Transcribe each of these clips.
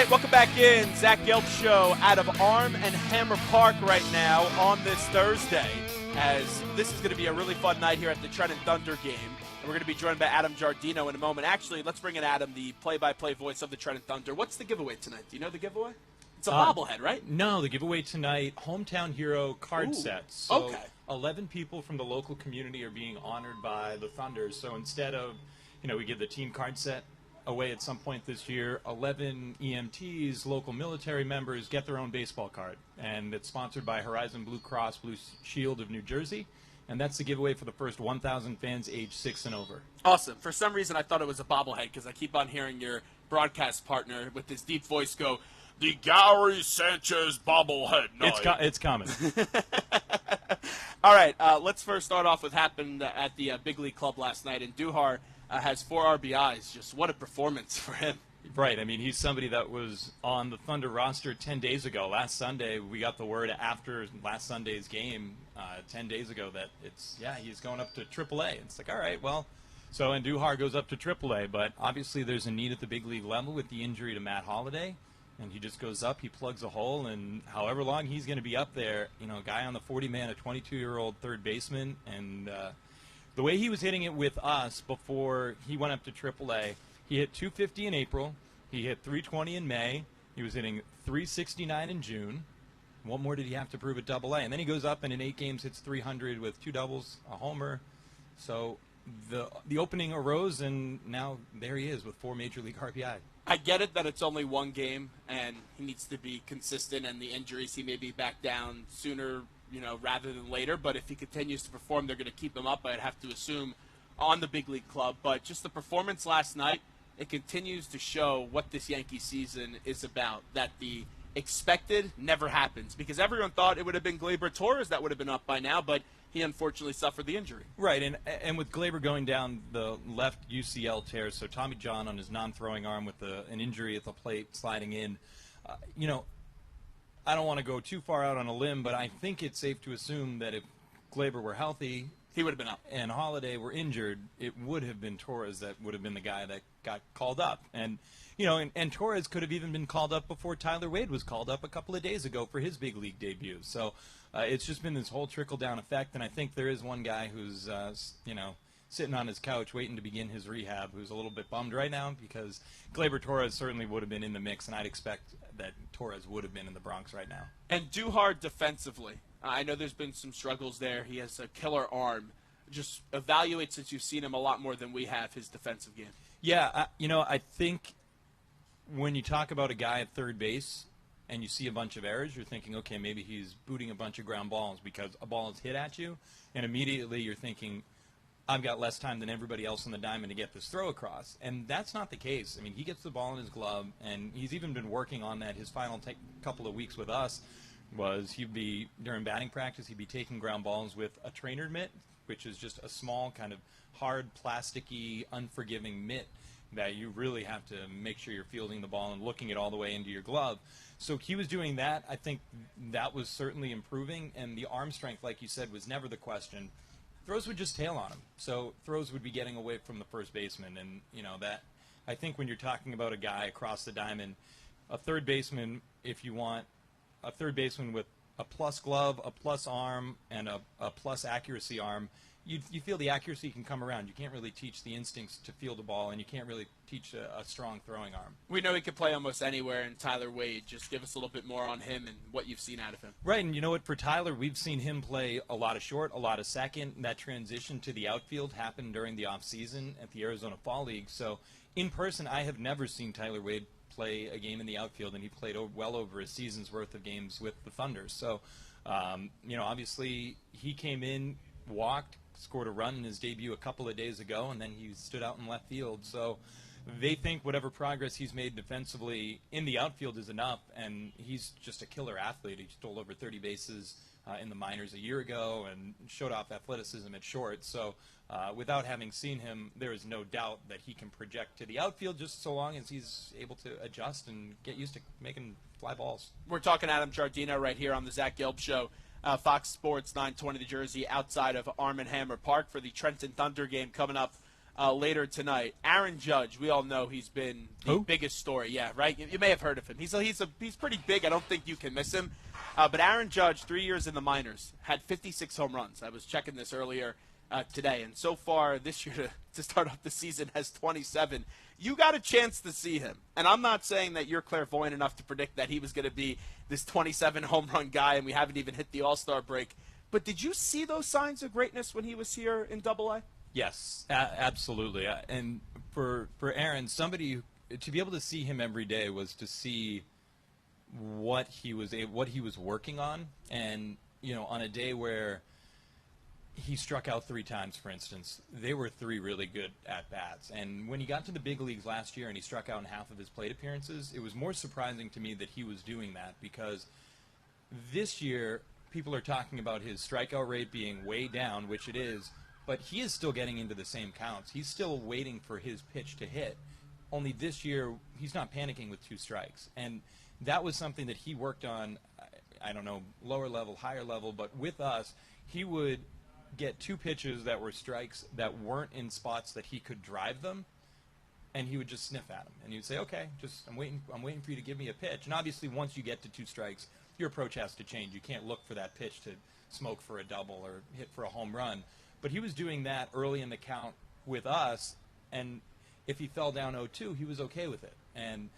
right, welcome back in. Zach Gelb Show out of Arm and Hammer Park right now on this Thursday, as this is going to be a really fun night here at the Trenton Thunder game. And we're going to be joined by Adam Giardino in a moment. Actually, let's bring in Adam, the play-by-play voice of the Trenton Thunder. What's the giveaway tonight? Do you know the giveaway? It's a bobblehead, right? No, the giveaway tonight, Hometown Hero card sets. So okay. 11 people from the local community are being honored by the Thunder. So instead of, we give the team card set away at some point this year, 11 EMTs, local military members, get their own baseball card. And it's sponsored by Horizon Blue Cross Blue Shield of New Jersey. And that's the giveaway for the first 1,000 fans age 6 and over. Awesome. For some reason, I thought it was a bobblehead because I keep on hearing your broadcast partner with this deep voice go, "The Gary Sanchez bobblehead night." It's coming. All right, let's first start off with what happened at the Big League Club last night. And Andujar has 4 RBIs. Just what a performance for him. Right. I mean, he's somebody that was on the Thunder roster 10 days ago. Last Sunday, we got the word after last Sunday's game 10 days ago that he's going up to AAA. It's like, all right, well, so Andujar goes up to AAA, but obviously there's a need at the big league level with the injury to Matt Holliday, and he just goes up, he plugs a hole, and however long he's going to be up there, a guy on the 40-man, a 22-year-old third baseman, and the way he was hitting it with us before he went up to AAA, he hit 250 in April. He hit 320 in May. He was hitting 369 in June. What more did he have to prove at AA? And then he goes up and in 8 games hits 300 with 2 doubles, a homer. So the opening arose, and now there he is with 4 Major League RBI. I get it that it's only 1 game and he needs to be consistent, and the injuries, he may be back down sooner, rather than later. But if he continues to perform, they're going to keep him up, I'd have to assume, on the Big League Club. But just the performance last night, it continues to show what this Yankee season is about, that the expected never happens, because everyone thought it would have been Gleyber Torres that would have been up by now, but he unfortunately suffered the injury. Right, and with Gleyber going down the left UCL tear, so Tommy John on his non-throwing arm with an injury at the plate sliding in, I don't want to go too far out on a limb, but I think it's safe to assume that if Gleyber were healthy, he would have been up, and Holliday were injured, it would have been Torres that would have been the guy that got called up. And and Torres could have even been called up before Tyler Wade was called up a couple of days ago for his big league debut. So it's just been this whole trickle-down effect, and I think there is one guy who's, sitting on his couch waiting to begin his rehab who's a little bit bummed right now, because Gleyber Torres certainly would have been in the mix, and I'd expect that Torres would have been in the Bronx right now. And Andujar defensively, I know there's been some struggles there. He has a killer arm. Just evaluate, since you've seen him a lot more than we have, his defensive game. Yeah, I think when you talk about a guy at third base and you see a bunch of errors, you're thinking, okay, maybe he's booting a bunch of ground balls because a ball is hit at you, and immediately you're thinking, I've got less time than everybody else on the diamond to get this throw across. And that's not the case. I mean, he gets the ball in his glove, and he's even been working on that. His final couple of weeks with us was he'd be, during batting practice, he'd be taking ground balls with a trainer mitt, which is just a small kind of hard, plasticky, unforgiving mitt that you really have to make sure you're fielding the ball and looking it all the way into your glove. So he was doing that. I think that was certainly improving, and the arm strength, like you said, was never the question. Throws would just tail on him. So throws would be getting away from the first baseman, and that I think when you're talking about a guy across the diamond, a third baseman, if you want a third baseman with a plus glove, a plus arm, and a plus accuracy arm, you feel the accuracy can come around. You can't really teach the instincts to field the ball, and you can't really teach a strong throwing arm. We know he can play almost anywhere, and Tyler Wade, just give us a little bit more on him and what you've seen out of him. Right, and you know what, for Tyler, we've seen him play a lot of short, a lot of second. That transition to the outfield happened during the offseason at the Arizona Fall League. So in person, I have never seen Tyler Wade play a game in the outfield, and he played well over a season's worth of games with the Thunder. So, obviously he came in, walked, scored a run in his debut a couple of days ago, and then he stood out in left field. So they think whatever progress he's made defensively in the outfield is enough, and he's just a killer athlete. He stole over 30 bases in the minors a year ago and showed off athleticism at short. So without having seen him, there is no doubt that he can project to the outfield just so long as he's able to adjust and get used to making fly balls. We're talking Adam Giardino right here on the Zach Gelb Show. Fox Sports 920 The Jersey, outside of Arm & Hammer Park for the Trenton Thunder game coming up later tonight. Aaron Judge, we all know he's been the biggest story. Yeah, right? You may have heard of him. He's pretty big. I don't think you can miss him. But Aaron Judge, 3 years in the minors, had 56 home runs. I was checking this earlier today, and so far this year to start off the season has 27. You got a chance to see him, and I'm not saying that you're clairvoyant enough to predict that he was going to be this 27 home run guy, and we haven't even hit the All-Star break. But did you see those signs of greatness when he was here in Double-A? Yes, absolutely. And for Aaron, somebody to be able to see him every day was to see what he was working on, and on a day where he struck out 3 times, for instance, they were 3 really good at-bats. And when he got to the big leagues last year and he struck out in half of his plate appearances, it was more surprising to me that he was doing that, because this year people are talking about his strikeout rate being way down, which it is, but he is still getting into the same counts. He's still waiting for his pitch to hit. Only this year he's not panicking with 2 strikes. And that was something that he worked on, I don't know, lower level, higher level, but with us, he would get 2 pitches that were strikes that weren't in spots that he could drive them, and he would just sniff at them. And he would say, okay, I'm waiting for you to give me a pitch. And obviously once you get to 2 strikes, your approach has to change. You can't look for that pitch to smoke for a double or hit for a home run. But he was doing that early in the count with us, and if he fell down 0-2, he was okay with it. And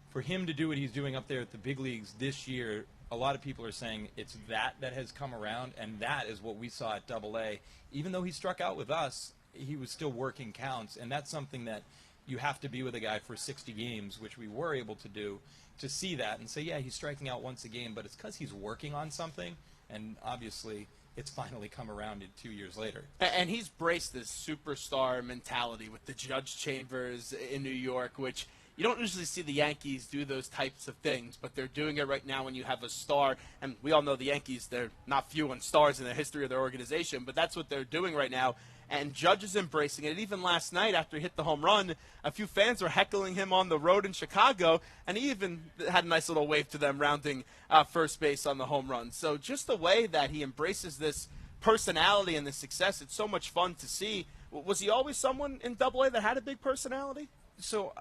for him to do what he's doing up there at the big leagues this year, a lot of people are saying it's that has come around, and that is what we saw at Double-A. Even though he struck out with us, he was still working counts, and that's something that you have to be with a guy for 60 games, which we were able to do, to see that and say, yeah, he's striking out once a game, but it's because he's working on something, and obviously it's finally come around 2 years later. And he's braced this superstar mentality with the Judge Chambers in New York, which you don't usually see the Yankees do those types of things, but they're doing it right now when you have a star. And we all know the Yankees, they're not few on stars in the history of their organization, but that's what they're doing right now. And Judge is embracing it. Even last night after he hit the home run, a few fans were heckling him on the road in Chicago, and he even had a nice little wave to them rounding first base on the home run. So just the way that he embraces this personality and this success, it's so much fun to see. Was he always someone in Double-A that had a big personality? So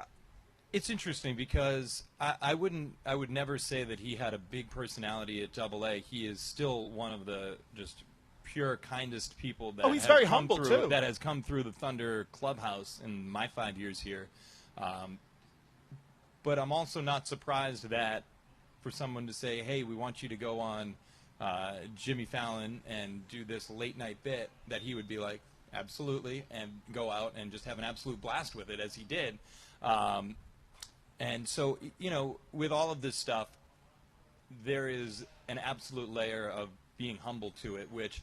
it's interesting because I would never say that he had a big personality at Double-A. He is still one of the just pure, kindest people that he's very humble too. That has come through the Thunder clubhouse in my 5 years here. But I'm also not surprised that for someone to say, hey, we want you to go on Jimmy Fallon and do this late night bit, that he would be like, absolutely, and go out and just have an absolute blast with it, as he did. And so, with all of this stuff, there is an absolute layer of being humble to it, which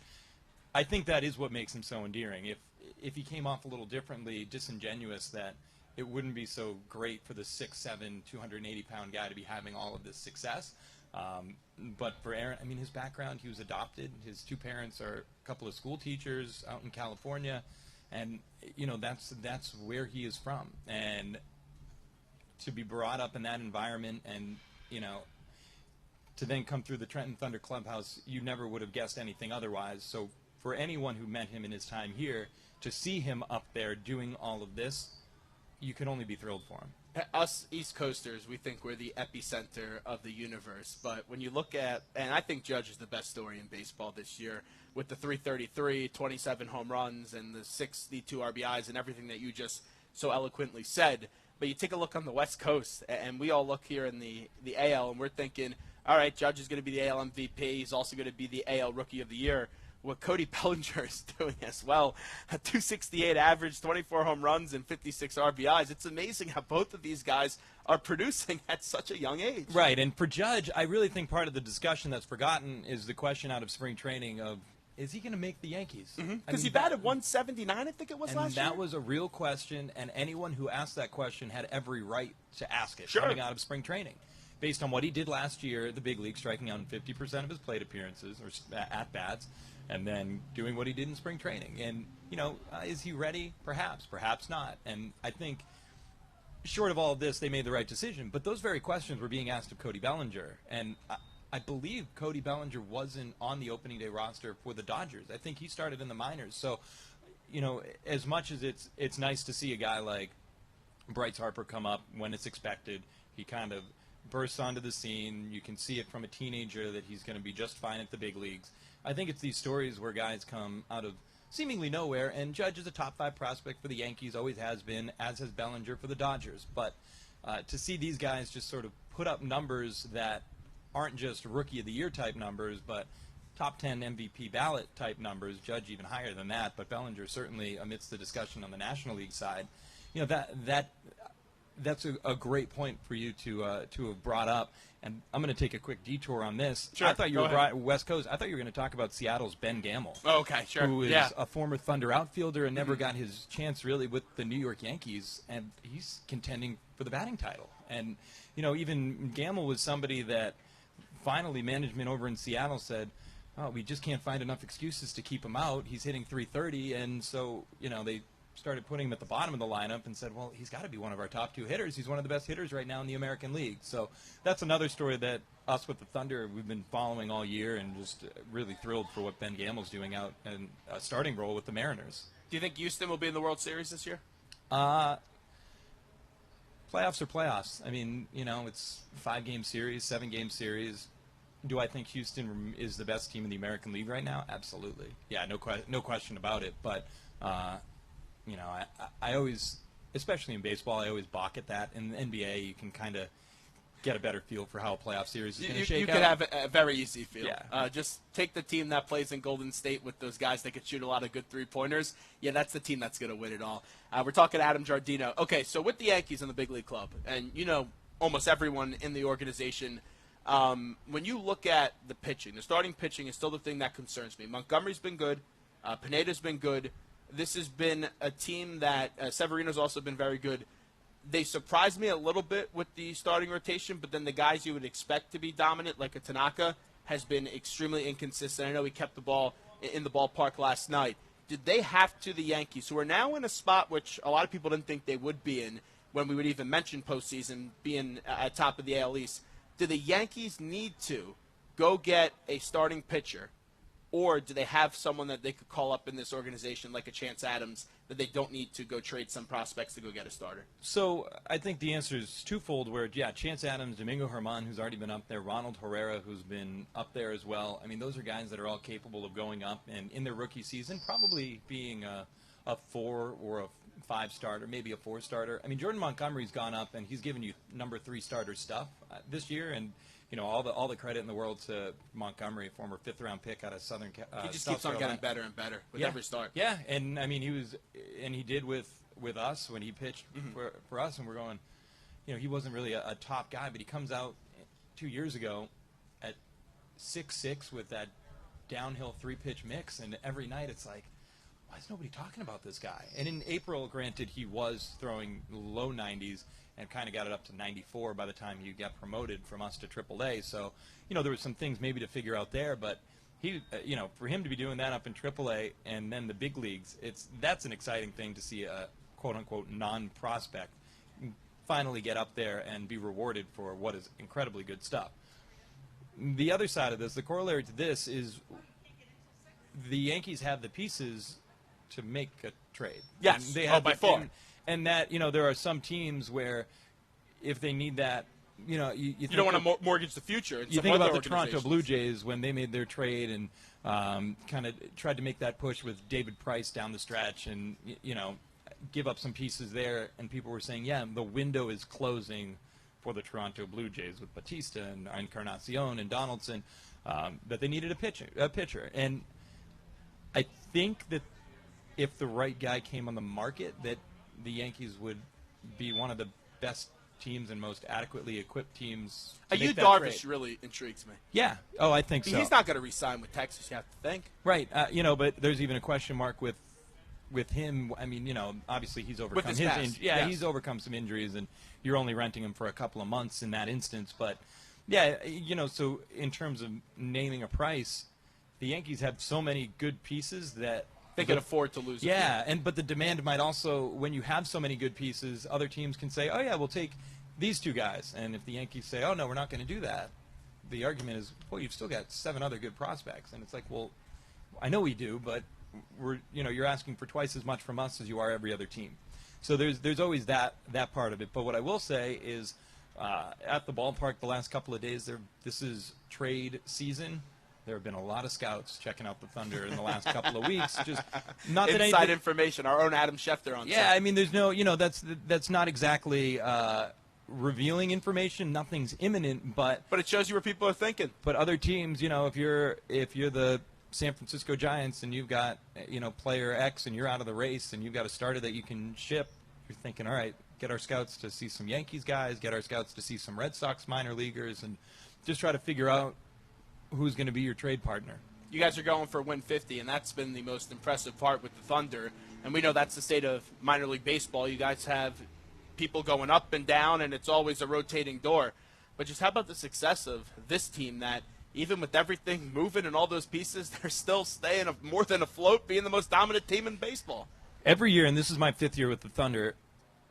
I think that is what makes him so endearing. If he came off a little differently, disingenuous, that it wouldn't be so great for the 6'7", 280-pound guy to be having all of this success. But for Aaron, I mean, his background, he was adopted. His 2 parents are a couple of school teachers out in California, and that's where he is from. And to be brought up in that environment, and to then come through the Trenton Thunder clubhouse, you never would have guessed anything otherwise. So for anyone who met him in his time here, to see him up there doing all of this, you can only be thrilled for him. Us East Coasters, we think we're the epicenter of the universe. But when you look at, and I think Judge is the best story in baseball this year, with the 333, 27 home runs, and the 62 RBIs, and everything that you just so eloquently said. But you take a look on the West Coast, and we all look here in the AL, and we're thinking, all right, Judge is going to be the AL MVP. He's also going to be the AL Rookie of the Year. What Cody Bellinger is doing as well, a 268 average, 24 home runs, and 56 RBIs. It's amazing how both of these guys are producing at such a young age. Right, and for Judge, I really think part of the discussion that's forgotten is the question out of spring training of, is he going to make the Yankees? Because he batted 179, I think it was last year. And that was a real question, and anyone who asked that question had every right to ask it, sure, coming out of spring training. Based on what he did last year at the big league, striking out in 50% of his plate appearances, or at-bats, and then doing what he did in spring training. And, is he ready? Perhaps, perhaps not. And I think, short of all of this, they made the right decision. But those very questions were being asked of Cody Bellinger. And I believe Cody Bellinger wasn't on the opening day roster for the Dodgers. I think he started in the minors. So, as much as it's nice to see a guy like Bryce Harper come up when it's expected, he kind of bursts onto the scene. You can see it from a teenager that he's going to be just fine at the big leagues. I think it's these stories where guys come out of seemingly nowhere, and Judge is a top 5 prospect for the Yankees, always has been, as has Bellinger for the Dodgers. But to see these guys just sort of put up numbers that aren't just Rookie of the Year type numbers, but top 10 MVP ballot type numbers, Judge even higher than that, but Bellinger certainly amidst the discussion on the National League side, that's a great point for you to have brought up. And I'm going to take a quick detour on this. Sure, I thought you were West Coast. I thought you were going to talk about Seattle's Ben Gamel. Oh, okay, sure. Who is a former Thunder outfielder and never got his chance really with the New York Yankees, and he's contending for the batting title. And even Gamel was somebody that finally management over in Seattle said, "Oh, we just can't find enough excuses to keep him out. He's hitting .330," and so they started putting him at the bottom of the lineup and said, well, he's got to be one of our top 2 hitters. He's one of the best hitters right now in the American League. So that's another story that us with the Thunder, we've been following all year, and just really thrilled for what Ben Gamel's doing out in a starting role with the Mariners. Do you think Houston will be in the World Series this year? Playoffs are playoffs. I mean, it's 5-game series, 7-game series. Do I think Houston is the best team in the American League right now? Absolutely. Yeah, no question about it. But I always, especially in baseball, I always balk at that. In the NBA, you can kind of get a better feel for how a playoff series is going to shake out. You could have a very easy feel. Yeah. Just take the team that plays in Golden State with those guys that could shoot a lot of good three-pointers. Yeah, that's the team that's going to win it all. We're talking Adam Giardino. Okay, so with the Yankees in the big league club, and almost everyone in the organization, when you look at the pitching, the starting pitching is still the thing that concerns me. Montgomery's been good. Pineda's been good. This has been a team that Severino's also been very good. They surprised me a little bit with the starting rotation, but then the guys you would expect to be dominant, like a Tanaka, has been extremely inconsistent. I know he kept the ball in the ballpark last night. Did they have to, the Yankees, who are now in a spot which a lot of people didn't think they would be in when we would even mention postseason being at top of the AL East, do the Yankees need to go get a starting pitcher, or do they have someone that they could call up in this organization like a Chance Adams that they don't need to go trade some prospects to go get a starter? So I think the answer is twofold where, Chance Adams, Domingo Germán, who's already been up there, Ronald Herrera, who's been up there as well. I mean, those are guys that are all capable of going up and in their rookie season probably being a 4 or a 5 starter, maybe a 4 starter. I mean, Jordan Montgomery's gone up and he's given you number 3 starter stuff this year, and all the credit in the world to Montgomery, former 5th-round pick out of Southern Carolina. He just keeps on getting better and better with every start. Yeah, and I mean he did with us when he pitched for us, and we're going, he wasn't really a top guy, but he comes out 2 years ago at 6'6" with that downhill 3-pitch mix, and every night it's like, why is nobody talking about this guy? And in April, granted, he was throwing low 90s and kind of got it up to 94 by the time he got promoted from us to AAA. So, there were some things maybe to figure out there, but he, for him to be doing that up in AAA and then the big leagues, that's an exciting thing to see a quote-unquote non-prospect finally get up there and be rewarded for what is incredibly good stuff. The other side of this, the corollary to this, is the Yankees have the pieces to make a trade. Yes, they have by far. And that, there are some teams where if they need that, you don't want to mortgage the future. You think about the Toronto Blue Jays when they made their trade and kind of tried to make that push with David Price down the stretch and, give up some pieces there. And people were saying, the window is closing for the Toronto Blue Jays with Batista and Encarnacion and Donaldson, that they needed a pitcher. And I think that if the right guy came on the market, that the Yankees would be one of the best teams and most adequately equipped teams to make that Darvish trade. Really intrigues me. Yeah. Oh, I think so. He's not going to re-sign with Texas, you have to think. Right. But there's even a question mark with him. I mean, obviously he's overcome his injuries. Yeah, yes. He's overcome some injuries, and you're only renting him for a couple of months in that instance. But, yeah, so in terms of naming a price, the Yankees have so many good pieces that they can afford to lose. Yeah, but the demand might also, when you have so many good pieces, other teams can say, oh, yeah, we'll take these 2 guys. And if the Yankees say, oh, no, we're not going to do that, the argument is, well, you've still got 7 other good prospects. And it's like, well, I know we do, but you're asking for twice as much from us as you are every other team. So there's always that part of it. But what I will say is, at the ballpark the last couple of days, this is trade season. There have been a lot of scouts checking out the Thunder in the last couple of weeks. Just not that inside information. Our own Adam Schefter on. Yeah, I mean, there's no, that's not exactly revealing information. Nothing's imminent, but it shows you where people are thinking. But other teams, if you're the San Francisco Giants and you've got player X and you're out of the race and you've got a starter that you can ship, you're thinking, all right, get our scouts to see some Yankees guys, get our scouts to see some Red Sox minor leaguers, and just try to figure out who's going to be your trade partner. You guys are going for win 50, and that's been the most impressive part with the Thunder. And we know that's the state of minor league baseball. You guys have people going up and down, and it's always a rotating door. But just how about the success of this team that, even with everything moving and all those pieces, they're still staying more than afloat, being the most dominant team in baseball? Every year, and this is my 5th year with the Thunder,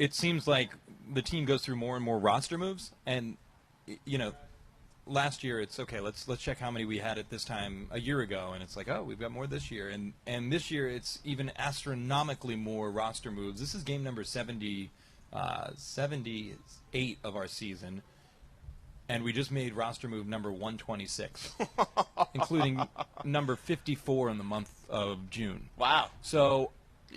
it seems like the team goes through more and more roster moves. And, last year it's okay, let's check how many we had at this time a year ago, and it's like, oh, we've got more this year, and this year it's even astronomically more roster moves. This is game number 78 of our season, and we just made roster move number 126, including number 54 in the month of June. Wow. So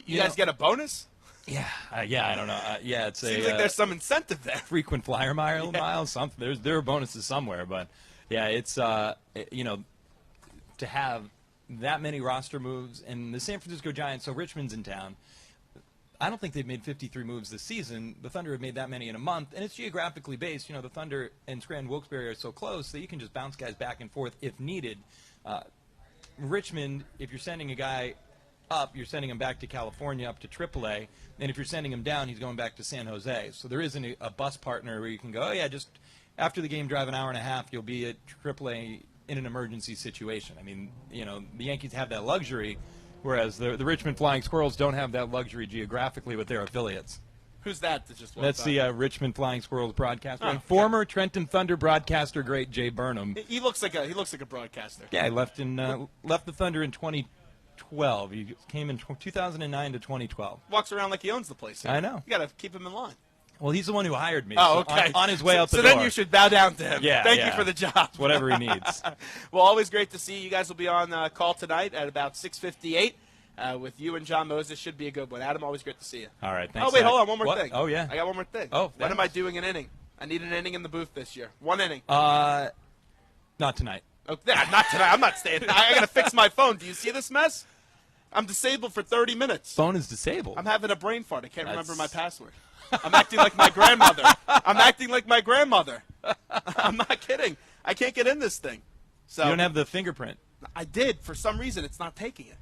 you guys get a bonus? Yeah, I don't know. It's seems like there's some incentive there. Frequent flyer miles, something. There are bonuses somewhere, but yeah, it's to have that many roster moves, and the San Francisco Giants. So Richmond's in town. I don't think they've made 53 moves this season. The Thunder have made that many in a month, and it's geographically based. The Thunder and Scranton-Wilkes-Barre are so close that you can just bounce guys back and forth if needed. Richmond, if you're sending a guy up, you're sending him back to California, up to AAA, and if you're sending him down, he's going back to San Jose. So there isn't a bus partner where you can go, oh yeah, just after the game, drive an hour and a half, you'll be at AAA in an emergency situation. I mean, the Yankees have that luxury, whereas the Richmond Flying Squirrels don't have that luxury geographically with their affiliates. Who's that just walked That's by? the Richmond Flying Squirrels broadcaster. Oh, Former Trenton Thunder broadcaster great Jay Burnham. He looks like a broadcaster. Yeah, he left the Thunder in 2012. He came in 2009 to 2012. Walks around like he owns the place. I know. You got to keep him in line. Well, he's the one who hired me. Oh, so okay. On his way out the door. door. So then you should bow down to him. Yeah, Thank you for the job. It's whatever he needs. Well, always great to see you. You guys will be on call tonight at about 6:58 with you and John Moses. Should be a good one. Adam, always great to see you. All right, thanks. Oh, wait, hold on. One more thing. Oh, yeah. I got one more thing. Oh, when am I doing an inning? I need an inning in the booth this year. One inning. Not tonight. Oh, not tonight. I'm not staying. I got to fix my phone. Do you see this mess? I'm disabled for 30 minutes. Phone is disabled. I'm having a brain fart. I can't remember my password. I'm acting like my grandmother. I'm not kidding. I can't get in this thing. So you don't have the fingerprint. I did. For some reason, it's not taking it.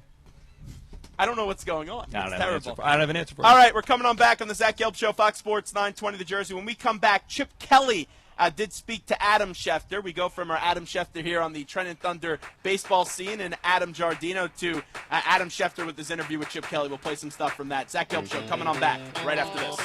I don't know what's going on. It's terrible. I don't have an answer for it. All right, we're coming on back on the Zach Gelb Show, Fox Sports 920 The Jersey. When we come back, Chip Kelly did speak to Adam Schefter. We go from our Adam Schefter here on the Trenton Thunder baseball scene and Adam Giardino to Adam Schefter with his interview with Chip Kelly. We'll play some stuff from that. Zach Gelb Show coming on back right after this.